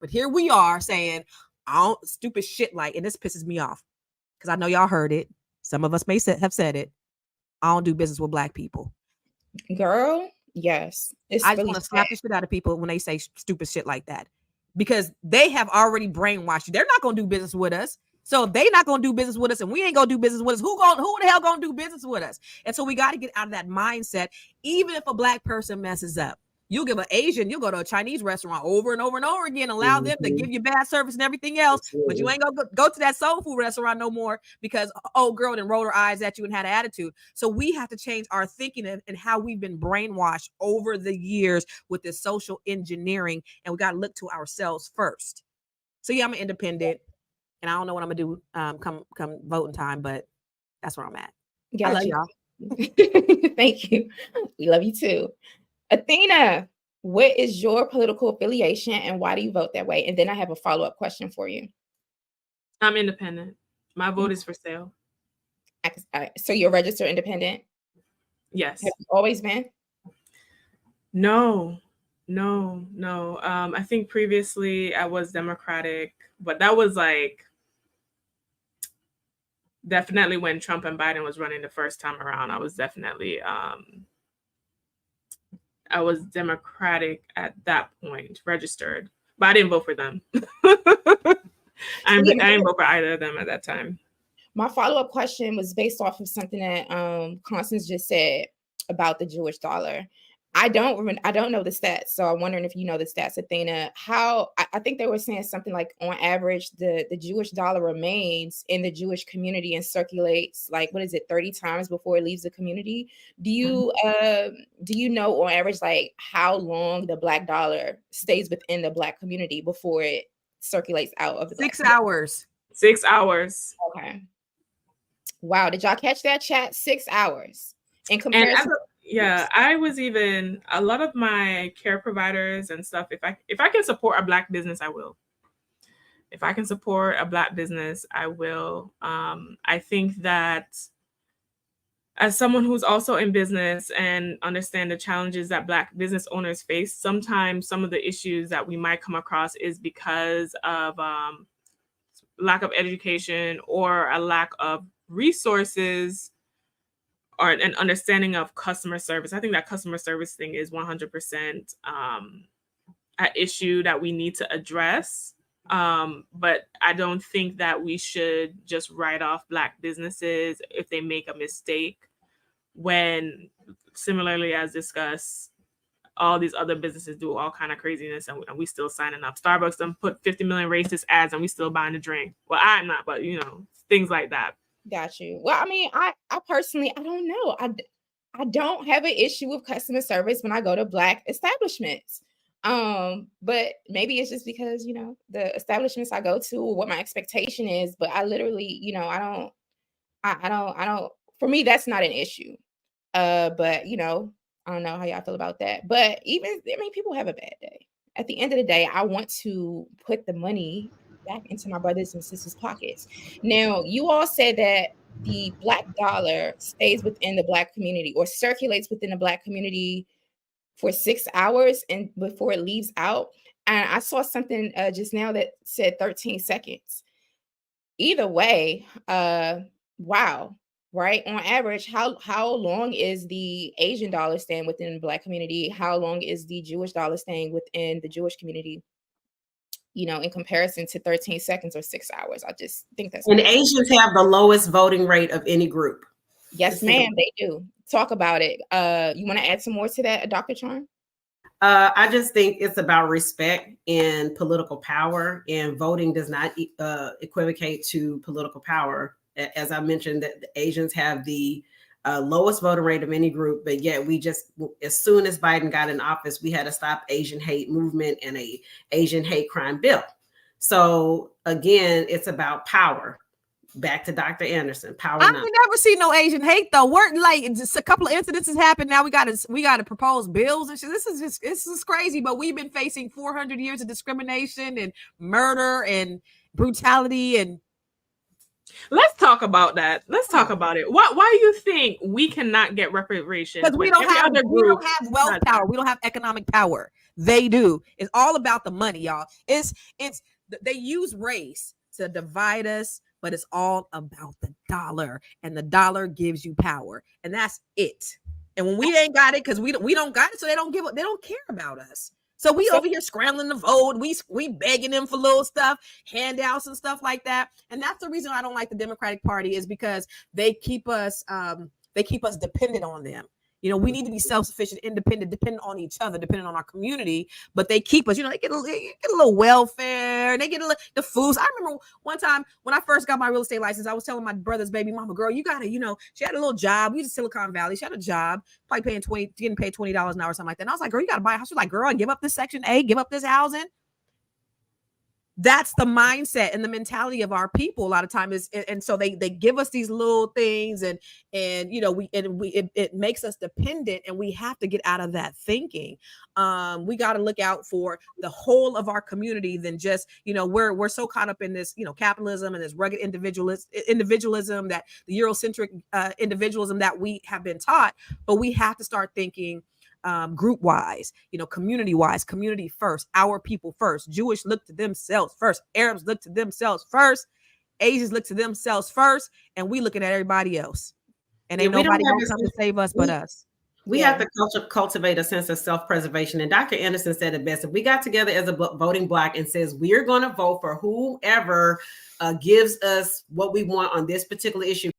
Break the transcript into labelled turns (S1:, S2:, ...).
S1: But here we are saying, I don't stupid shit like, and this pisses me off because I know y'all heard it. Some of us may have said it. I don't do business with black people.
S2: Girl, yes. It's
S1: I just
S2: really
S1: want to slap the shit out of people when they say stupid shit like that because they have already brainwashed you. They're not going to do business with us. So if they not going to do business with us and we ain't going to do business with us, who the hell going to do business with us? And so we got to get out of that mindset. Even if a black person messes up, you'll give an Asian, you'll go to a Chinese restaurant over and over and over again, allow them to give you bad service and everything else, but you ain't gonna go to that soul food restaurant no more because old girl then rolled her eyes at you and had an attitude. So we have to change our thinking and how we've been brainwashed over the years with this social engineering, and we got to look to ourselves first. So yeah, I'm an independent, and I don't know what I'm gonna do come voting time, but that's where I'm at.
S2: Got
S1: I love
S2: you.
S1: y'all.
S2: Thank you. We love you too. Athena, what is your political affiliation and why do you vote that way? And then I have a follow-up question for you.
S3: I'm independent. My vote is for sale.
S2: So you're registered independent?
S3: Yes.
S2: Have you always been?
S3: No. I think previously I was Democratic, but that was like definitely when Trump and Biden was running the first time around. I was definitely I was Democratic at that point, registered, but I didn't vote for them. I didn't vote for either of them at that time.
S2: My follow-up question was based off of something that Constance just said about the Jewish dollar. I don't know the stats, so I'm wondering if you know the stats, Athena. I think they were saying something like on average the Jewish dollar remains in the Jewish community and circulates like 30 times before it leaves the community. Do you know on average like how long the black dollar stays within the black community before it circulates out of the
S1: 6 hours.
S3: 6 hours.
S2: Okay. Wow, did y'all catch that, chat? 6 hours in comparison.
S3: I was even a lot of my care providers and stuff. If I can support a black business, I will. If I can support a black business, I will. I think that as someone who's also in business and understand the challenges that black business owners face, sometimes some of the issues that we might come across is because of lack of education or a lack of resources or an understanding of customer service. I think that customer service thing is 100% an issue that we need to address. But I don't think that we should just write off black businesses if they make a mistake when, similarly as discussed, all these other businesses do all kind of craziness and we still signing up. Starbucks done put 50 million racist ads and we still buying the drink. Well, I'm not, but things like that.
S2: Got you. Well, I mean, I personally, I don't know. I don't have an issue with customer service when I go to black establishments. But maybe it's just because, the establishments I go to or what my expectation is, but I literally, I don't, for me, that's not an issue. But I don't know how y'all feel about that. But people have a bad day. At the end of the day, I want to put the money back into my brothers and sisters' pockets. Now, you all said that the black dollar stays within the black community or circulates within the black community for 6 hours and before it leaves out. And I saw something just now that said 13 seconds. Either way, wow. Right? On average, how long is the Asian dollar staying within the black community? How long is the Jewish dollar staying within the Jewish community? In comparison to 13 seconds or 6 hours. I just think that's...
S4: And Asians have the lowest voting rate of any group.
S2: Yes, ma'am, they do. Talk about it. You want to add some more to that, Dr. Charm?
S4: I just think it's about respect and political power, and voting does not equivocate to political power. As I mentioned, that the Asians have the lowest voting rate of any group, but yet we just, as soon as Biden got in office, we had to stop Asian hate movement and a Asian hate crime bill. So again, it's about power. Back to Dr. Anderson. Power.
S1: I never see no Asian hate though. We're like just a couple of incidences happened. Now we got to propose bills and shit. This is crazy. But we've been facing 400 years of discrimination and murder and brutality and.
S3: Let's talk about that. Let's talk about it. Why do you think we cannot get reparations?
S1: Because we don't have wealth power. We don't have economic power. They do. It's all about the money, y'all. It's they use race to divide us, but it's all about the dollar, and the dollar gives you power, and that's it. And when we ain't got it, because we don't got it, so they don't care about us. So we over here scrambling to vote. We begging them for little stuff, handouts and stuff like that. And that's the reason I don't like the Democratic Party, is because they keep us dependent on them. You know, we need to be self-sufficient, independent, dependent on each other, dependent on our community. But they keep us, you know, they get a little welfare, they get the foods. I remember one time when I first got my real estate license, I was telling my brother's baby mama, girl, you gotta, you know, she had a little job. We was in Silicon Valley. She had a job, probably getting paid $20 an hour or something like that. And I was like, girl, you gotta buy a house. She's like, girl, give up this Section 8, give up this housing. That's the mindset and the mentality of our people a lot of time is, and so they give us these little things, and you know, it makes us dependent, and we have to get out of that thinking. We got to look out for the whole of our community than just, you know, we're so caught up in this, you know, capitalism and this rugged individualism, that the Eurocentric individualism that we have been taught, but we have to start thinking group wise, you know, community wise, community first, our people first. Jewish look to themselves first, Arabs look to themselves first, Asians look to themselves first, and we looking at everybody else, and ain't nobody gonna come to save us but us.
S4: We have to cultivate a sense of self-preservation. And Dr. Anderson said it best. If we got together as a voting bloc and says we're going to vote for whoever gives us what we want on this particular issue,